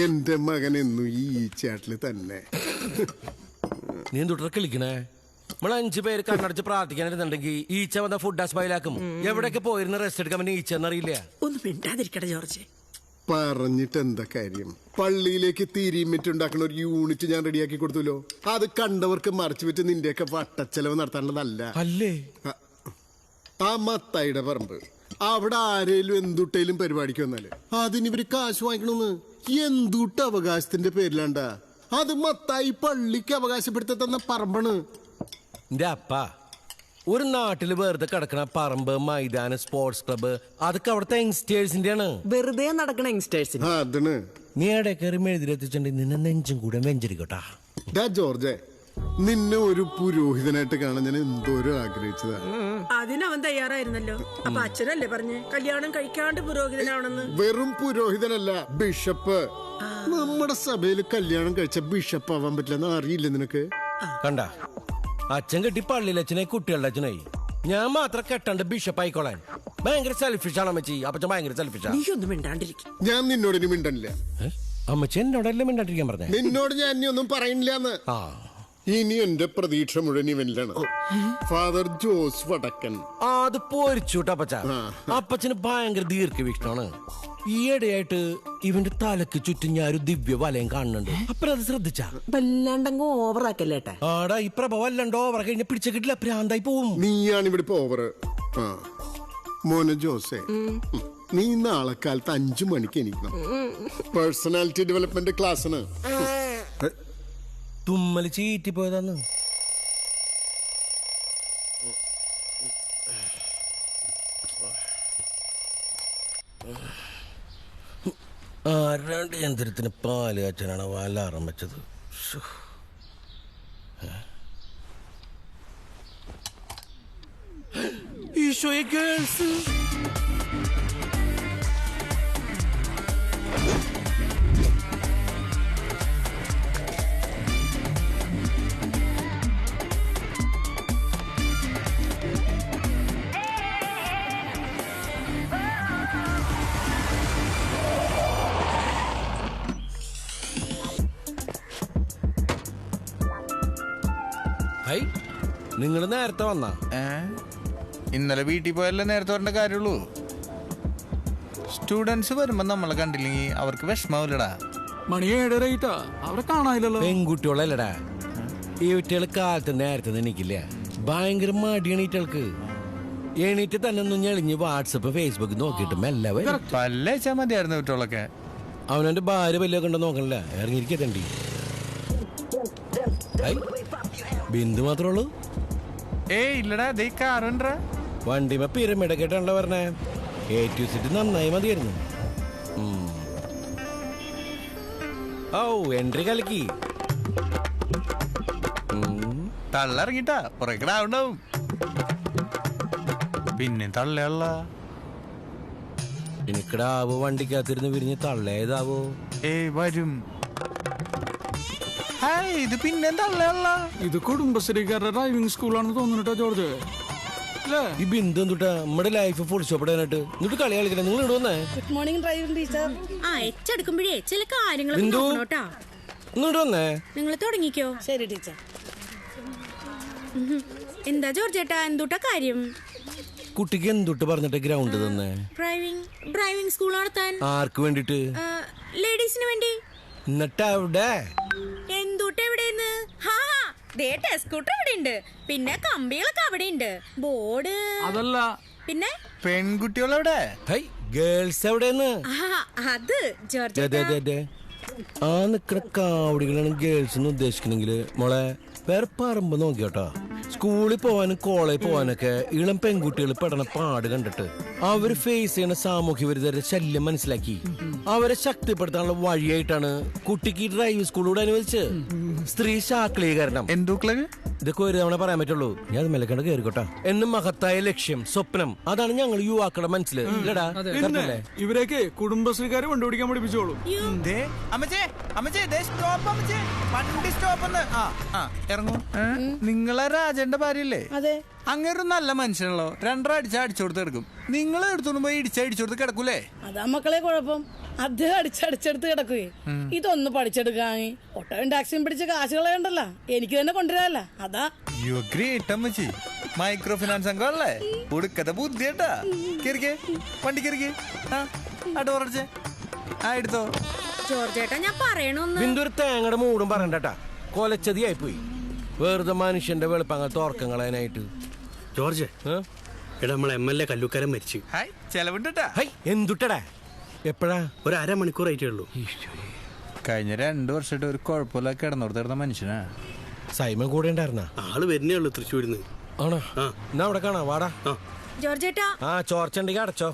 എന്റെ മകനെന്നു ഈ ചാട്ടില് തന്നെ. നീ എന്തുട്ര കളിക്കണേ? നമ്മൾ 5 പേര് കണ്ണടച്ച് പ്രാർത്ഥിക്കാനിരുന്നുണ്ടെങ്കിൽ ഈച്ച വന്ന ഫുഡ് സ്പൈലാക്കും. എവിടെയൊക്കെ പോയിരുന്ന റെസ്റ്റ് എടുക്കാൻ പറ്റുന്ന ഈച്ച എന്നറിയില്ല. ഒന്ന് മിണ്ടാതിരിക്കട്ടെ ജോർജ്. പറഞ്ഞിട്ട് എന്താ കാര്യം? പള്ളിയിലേക്ക് തീരിമിറ്റ് ഉണ്ടാക്കുന്ന ഒരു യൂണിറ്റ് ഞാൻ റെഡിയാക്കി കൊടുത്തല്ലോ. അത് കണ്ടവർക്ക് മറച്ചു വെച്ച് നിന്റെയൊക്കെ വട്ടച്ചെലവ് നടത്താനുള്ളതല്ല അല്ലേ? ആ മത്തായിയുടെ പറമ്പ് അവിടെ ആരേലും എന്തുട്ടേലും പരിപാടിക്ക് വന്നാല് അതിനിവര് കാശ് വാങ്ങിക്കണമെന്ന്. എന്തുട്ട അവകാശത്തിന്റെ പേരിലാണ്ട. അത് മത്തായി പള്ളിക്ക് അവകാശപ്പെടുത്തി തന്ന പറമ്പാണ്. എന്റെ അപ്പ, ഒരു നാട്ടില് വെറുതെ കിടക്കണ പറമ്പ്, മൈതാനം, സ്പോർട്സ് ക്ലബ്ബ് അതൊക്കെ അവിടുത്തെ യങ്സ്റ്റേഴ്സിന്റെ ആണ്. വെറുതെ നടക്കണ യങ്സ്റ്റേഴ്സിന്. അതിന് നീ എവിടെ കയറി എഴുതിലെത്തിച്ചിട്ടുണ്ടെങ്കിൽ നിന്നെ നെഞ്ചും കൂടെ വെഞ്ചരിക്കട്ടാ. ജോർജെ, നിന്നെ ഒരു പുരോഹിതനായിട്ട് കാണാൻ ഞാൻ എന്തോരം ആഗ്രഹിച്ചതാ. അതിനവൻ തയ്യാറായിരുന്നല്ലോ. അപ്പൊ അച്ഛനല്ലേ പറഞ്ഞ് കല്യാണം കഴിക്കാണ്ട് പുരോഹിതനാണെന്ന്? വെറും പുരോഹിതനല്ല, ബിഷപ്പ്. നമ്മുടെ സഭയിൽ കല്യാണം കഴിച്ച ബിഷപ്പ് ആവാൻ പറ്റില്ലെന്ന് അറിയില്ല നിനക്ക്? കണ്ട, അച്ഛൻ കെട്ടി പള്ളിയിൽ അച്ഛനായി കുട്ടികളുടെ അച്ഛനായി. ഞാൻ മാത്രം കെട്ടണ്ട് ബിഷപ്പ് ആയിക്കോളാൻ. ഭയങ്കര സെൽഫിഷാണ് അമ്മച്ചി. അപ്പച്ചൻ ഭയങ്കര സെൽഫിഷാ. നീ ഒന്നും മിണ്ടാണ്ടിരിക്കും. ഞാൻ നിന്നോട് ഇനി മിണ്ടണില്ല. അമ്മച്ചി എന്നോടല്ലേ മിണ്ടാണ്ടിരിക്കാൻ പറഞ്ഞേ? നിന്നോട് ഞാൻ ഇനി ഒന്നും പറയണില്ലാന്ന്. ഇനി എന്റെ പ്രതീക്ഷ മുഴുവൻ ഇവനിലാണ്. ഫാദർ ജോസ് വടക്കൻ. അത് പോരിച്ചൂട്ട അപ്പച്ച. അപ്പച്ചന് ഭയങ്കര ദീർഘവീക്ഷണമാണ്. ഈയിടെയായിട്ട് ഇവന്റെ തലക്ക് ചുറ്റും ഞാൻ ഒരു ദിവ്യ വലയം കാണുന്നുണ്ട്. അപ്പത് ശ്രദ്ധിച്ചാ? വല്ലാണ്ടങ്ങ് ഓവറാക്കല്ലേട്ടാ. ആടാ, ഈ പ്രഭ വല്ലണ്ടോ ഓവർ കഴിഞ്ഞ പിടിച്ച കിട്ടില്ല, പ്രാന്തായി പോവും. നീയാണ് ഇവിടെ ഇപ്പൊ ഓവർ. മോനെ ജോസേ, നീ നാളെ കാലത്ത് 5 മണിക്ക് എണീക്കണം. പേഴ്സണാലിറ്റി ഡെവലപ്മെന്റ് ക്ലാസ്സിന്. തുമ്മല് ചീറ്റി പോയതാന്ന്. ആരാണ്ട് യന്ത്രത്തിന് പാല് കാച്ചാനാണ് അലാറം വെച്ചത്. ഈശോയെ, ഗേൾസ്! നിങ്ങൾ നേരത്തെ വന്നാ? ഇന്നലെ വീട്ടിൽ പോയല്ലേ നേരത്തെ വരേണ്ട കാര്യമുള്ളൂ. സ്റ്റുഡൻസ് വരുമ്പോ നമ്മളെ കണ്ടില്ലെങ്കിൽ അവർക്ക് വിഷമാവില്ലടാ. മണി 7:30 അവിടെ കാണാനില്ലല്ലോ. പെൺകുട്ടികളല്ലടാ ഈ കുട്ടികൾ. കാലത്ത് നേരത്തെ എണീക്കില്ല. ഭയങ്കര മടിയാണ് ഈറ്റൾക്ക്. എണീറ്റ് തന്നെ ഒന്ന് ഞെളിഞ്ഞ് വാട്സപ്പ് ഫേസ്ബുക്ക് നോക്കിയിട്ട് മെല്ലെ പല്ലേച്ചാ മതിയായിരുന്നു കുട്ടികളൊക്കെ. അവനവന്റെ ഭാര്യ പല്ലൊക്കെ ഉണ്ടോ നോക്കണല്ല, ഇറങ്ങിയിരിക്കണ്ടി. ബിന്ദു മാത്രമേ ഉള്ളൂ? ഇല്ലടാ, കാറുണ്ടാ. വണ്ടിമ പിരമിഡൊക്കെട്ടാണല്ലോ പറഞ്ഞേ. A to Z നന്നായി മതിയായിരുന്നു. ഓ, എൻട്രി കലക്കി. തള്ളിറങ്ങിട്ടാ പുറകിടാവുണ്ടാവും. പിന്നെ തള്ളയല്ല. എനിക്കിടാവോ വണ്ടിക്കകത്തിരുന്ന് വിരിഞ്ഞ് തള്ളേതാവോ? വരും. ഇത് പിന്നെ തള്ളയല്ല. ഇത് കുടുംബശ്രീക്കാരുടെ ഡ്രൈവിംഗ് സ്കൂളാണെന്ന് തോന്നുന്നുട്ടോ ജോർജ്. ഈ ബിന്ദു എന്തുട്ടാ നമ്മുടെ ലൈഫ് ഫുൾ സ്റ്റോപ്പിടാനായിട്ട് എന്നിട്ട് കളി കളിക്കണേ? നിങ്ങൾ ഇങ്ങോട്ട് വന്നേ. Good morning driving teacher. എച്ചെടുക്കുമ്പോഴേ ചില കാര്യങ്ങൾ ഇങ്ങോട്ട് വന്നേ. നിങ്ങൾ തുടങ്ങിക്കോ. ശരി ടീച്ചർ. എന്താ ജോർജ് ചേട്ടാ, എന്തുട്ടാ കാര്യം? കുട്ടിക്ക് എന്തുട്ട് പറഞ്ഞിട്ട് ഗ്രൗണ്ട് തന്നെ? ഡ്രൈവിംഗ് സ്കൂൾ നടത്താൻ. ആർക്ക് വേണ്ടിട്ട്? ലേഡീസിന് വേണ്ടി. എന്നിട്ട് അവിടെ എന്തുട്ട് എവിടെയെന്ന്? സ്കൂട്ടർ അവിടെ ഉണ്ട്, പിന്നെ കമ്പികളൊക്കെ അവിടെ ഉണ്ട്, ബോർഡ്. അതല്ല, പിന്നെ പെൺകുട്ടികളെവിടെ? ഗേൾസ് എവിടെന്ന്? അത് ജോർജ് ആ നിക്കണ കാവടികളാണ് ഗേൾസ് എന്ന് ഉദ്ദേശിക്കണെങ്കിൽ മോളെ വേറെ പറമ്പ് നോക്കിയോട്ടോ. സ്കൂളിൽ പോവാനും കോളേജിൽ പോവാനൊക്കെ ഇളം പെൺകുട്ടികൾ പെടണ പാട് കണ്ടിട്ട് അവര് ഫേസ് ചെയ്യുന്ന സാമൂഹ്യ വിരുദ്ധരുടെ ശല്യം മനസ്സിലാക്കി അവരെ ശക്തിപ്പെടുത്താനുള്ള വഴിയായിട്ടാണ് കുട്ടിക്ക് ഡ്രൈവിംഗ് സ്കൂളിലൂടെ അനുവദിച്ച് സ്ത്രീ ശാക്തീകരണം. ഇതൊക്കെ ഒരു തവണ പറയാൻ പറ്റുള്ളൂ. ഞാൻ അത് മെല്ലക്കണ്ട് കയറിക്കോട്ടെ. എന്നും മഹത്തായ ലക്ഷ്യം, സ്വപ്നം, അതാണ് ഞങ്ങൾ യുവാക്കളുടെ മനസ്സിൽ. ഇവരൊക്കെ കുടുംബശ്രീക്കാര് കണ്ടുപിടിക്കാൻ പഠിപ്പിച്ചോളൂ. ഇറങ്ങൂ. നിങ്ങളെ രാജന്റെ ഭാര്യല്ലേ? അങ്ങനെ നല്ല മനുഷ്യനല്ലോ 2 അടിച്ചു കൊടുത്ത് കിടക്കും. നിങ്ങൾ എടുത്തോണ്ട് പോയി ഇടിച്ചു കൊടുത്ത് കിടക്കൂലേ? അതാ മക്കളെ കുഴപ്പം. അദ്ദേഹം അടിച്ചടിച്ചെടുത്ത് കിടക്കുവേ. ഇതൊന്ന് പഠിച്ചെടുക്കാങ്ങി ഒട്ടകം ടാക്സിയും പിടിച്ച കാശ് കളയണ്ടല്ല, എനിക്ക് തന്നെ കൊണ്ടുവരാല്ല. അതാ യു ഗ്രേറ്റ് അമ്മച്ചി. മൈക്രോ ഫിനാൻസ് അംഗമല്ലേ? കൊടുക്കത്തെ ബുദ്ധിയേട്ടാ. കിറിക്കേ വണ്ടി കിറിക്കേ. ഡോറടിച്ചേ. എടുത്തോ ജോർജ് ഏട്ടാ, ഞാൻ പറയണൊന്ന്. ബിന്ദു ഒരു തേങ്ങയുടെ മൂടും പറയണ്ടട്ടാ. കൊലച്ചതിയായിപ്പോയി. വെറുതെ മനുഷ്യന്റെ വെളുപ്പങ്ങൾ തോർക്കങ്ങളായിട്ട്. ജോർജ്, എടാ നമ്മളെ MLA കല്ലൂക്കാരൻ മരിച്ചു. ഹായ് ചെലവുണ്ടാ. ഹൈ എന്തുട്ടടാ? എപ്പോഴാ? ഒരു 1/2 മണിക്കൂറായിട്ടേ ഉള്ളൂ. കഴിഞ്ഞ 2 വർഷമായിട്ട് ഒരു കുഴപ്പമില്ല കിടന്നോർത്തിരുന്ന മനുഷ്യനാ. സൈമൻ കൂടെ ഉണ്ടായിരുന്ന ആള് വരുന്നേ ഉള്ളൂ തൃശ്ശൂരിന്ന്. ആണോ? എന്നാ അവിടെ കാണാം, വാടാ. ജോർജ് ഏട്ടാ, ചോർച്ചണ്ടെങ്കിൽ അടച്ചോ.